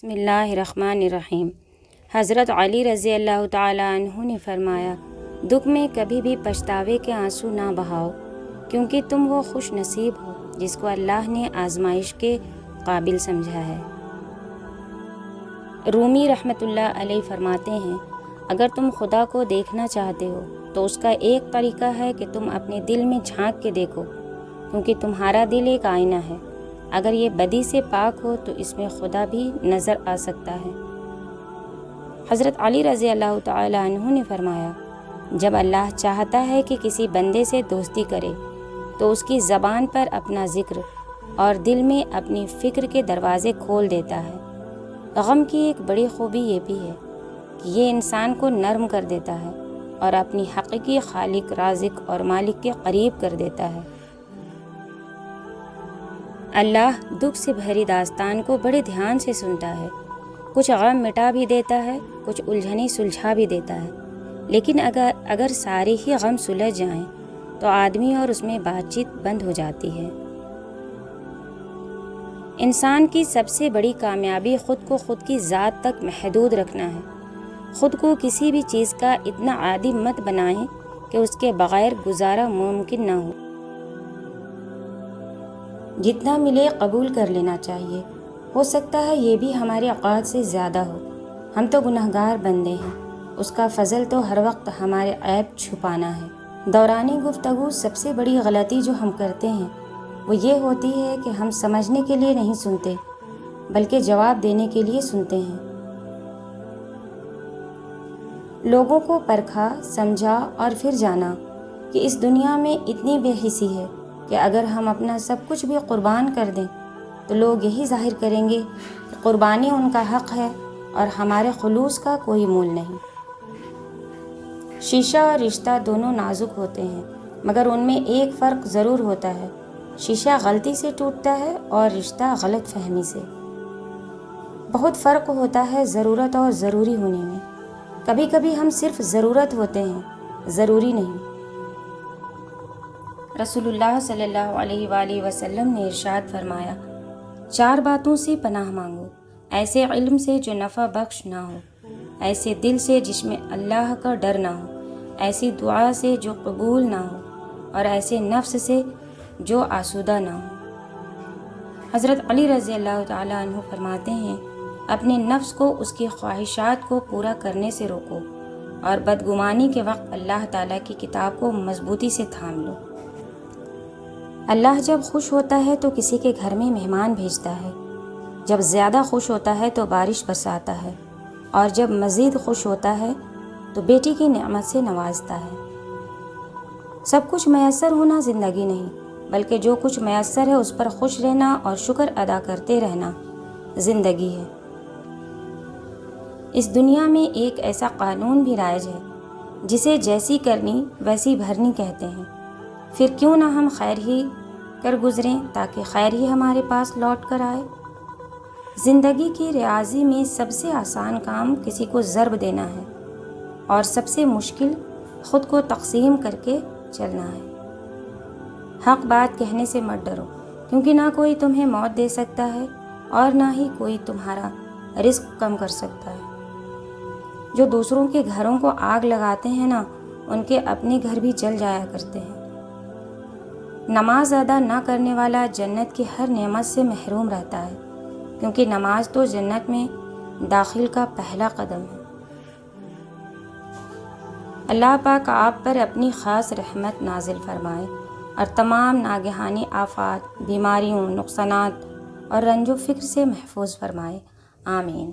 بسم اللہ الرحمن الرحیم۔ حضرت علی رضی اللہ تعالیٰ عنہ نے فرمایا، دکھ میں کبھی بھی پچھتاوے کے آنسو نہ بہاؤ، کیونکہ تم وہ خوش نصیب ہو جس کو اللہ نے آزمائش کے قابل سمجھا ہے۔ رومی رحمۃ اللہ علیہ فرماتے ہیں، اگر تم خدا کو دیکھنا چاہتے ہو تو اس کا ایک طریقہ ہے کہ تم اپنے دل میں جھانک کے دیکھو، کیونکہ تمہارا دل ایک آئینہ ہے۔ اگر یہ بدی سے پاک ہو تو اس میں خدا بھی نظر آ سکتا ہے۔ حضرت علی رضی اللہ تعالی عنہ نے فرمایا، جب اللہ چاہتا ہے کہ کسی بندے سے دوستی کرے تو اس کی زبان پر اپنا ذکر اور دل میں اپنی فکر کے دروازے کھول دیتا ہے۔ غم کی ایک بڑی خوبی یہ بھی ہے کہ یہ انسان کو نرم کر دیتا ہے اور اپنی حقیقی خالق، رازق اور مالک کے قریب کر دیتا ہے۔ اللہ دکھ سے بھری داستان کو بڑے دھیان سے سنتا ہے، کچھ غم مٹا بھی دیتا ہے، کچھ الجھنیں سلجھا بھی دیتا ہے، لیکن اگر سارے ہی غم سلجھ جائیں تو آدمی اور اس میں بات چیت بند ہو جاتی ہے۔ انسان کی سب سے بڑی کامیابی خود کو خود کی ذات تک محدود رکھنا ہے۔ خود کو کسی بھی چیز کا اتنا عادی مت بنائیں کہ اس کے بغیر گزارا ممکن نہ ہو۔ جتنا ملے قبول کر لینا چاہیے، ہو سکتا ہے یہ بھی ہمارے اوقات سے زیادہ ہو۔ ہم تو گنہگار بندے ہیں، اس کا فضل تو ہر وقت ہمارے عیب چھپانا ہے۔ دوران گفتگو سب سے بڑی غلطی جو ہم کرتے ہیں وہ یہ ہوتی ہے کہ ہم سمجھنے کے لیے نہیں سنتے بلکہ جواب دینے کے لیے سنتے ہیں۔ لوگوں کو پرکھا، سمجھا اور پھر جانا کہ اس دنیا میں اتنی بے حسی ہے کہ اگر ہم اپنا سب کچھ بھی قربان کر دیں تو لوگ یہی ظاہر کریں گے کہ قربانی ان کا حق ہے اور ہمارے خلوص کا کوئی مول نہیں۔ شیشہ اور رشتہ دونوں نازک ہوتے ہیں، مگر ان میں ایک فرق ضرور ہوتا ہے، شیشہ غلطی سے ٹوٹتا ہے اور رشتہ غلط فہمی سے۔ بہت فرق ہوتا ہے ضرورت اور ضروری ہونے میں۔ کبھی کبھی ہم صرف ضرورت ہوتے ہیں، ضروری نہیں۔ رسول اللہ صلی اللہ علیہ وآلہ وسلم نے ارشاد فرمایا، 4 باتوں سے پناہ مانگو، ایسے علم سے جو نفع بخش نہ ہو، ایسے دل سے جس میں اللہ کا ڈر نہ ہو، ایسی دعا سے جو قبول نہ ہو، اور ایسے نفس سے جو آسودہ نہ ہو۔ حضرت علی رضی اللہ تعالیٰ عنہ فرماتے ہیں، اپنے نفس کو اس کی خواہشات کو پورا کرنے سے روکو اور بدگمانی کے وقت اللہ تعالیٰ کی کتاب کو مضبوطی سے تھام لو۔ اللہ جب خوش ہوتا ہے تو کسی کے گھر میں مہمان بھیجتا ہے، جب زیادہ خوش ہوتا ہے تو بارش برساتا ہے، اور جب مزید خوش ہوتا ہے تو بیٹی کی نعمت سے نوازتا ہے۔ سب کچھ میسر ہونا زندگی نہیں، بلکہ جو کچھ میسر ہے اس پر خوش رہنا اور شکر ادا کرتے رہنا زندگی ہے۔ اس دنیا میں ایک ایسا قانون بھی رائج ہے جسے جیسی کرنی ویسی بھرنی کہتے ہیں۔ پھر کیوں نہ ہم خیر ہی کر گزریں تاکہ خیر ہی ہمارے پاس لوٹ کر آئے۔ زندگی کی ریاضی میں سب سے آسان کام کسی کو ضرب دینا ہے اور سب سے مشکل خود کو تقسیم کر کے چلنا ہے۔ حق بات کہنے سے مت ڈرو، کیونکہ نہ کوئی تمہیں موت دے سکتا ہے اور نہ ہی کوئی تمہارا رزق کم کر سکتا ہے۔ جو دوسروں کے گھروں کو آگ لگاتے ہیں نا، ان کے اپنے گھر بھی جل جایا کرتے ہیں۔ نماز ادا نہ کرنے والا جنت کی ہر نعمت سے محروم رہتا ہے، کیونکہ نماز تو جنت میں داخل کا پہلا قدم ہے۔ اللہ پاک آپ پر اپنی خاص رحمت نازل فرمائے اور تمام ناگہانی آفات، بیماریوں، نقصانات اور رنج و فکر سے محفوظ فرمائے، آمین۔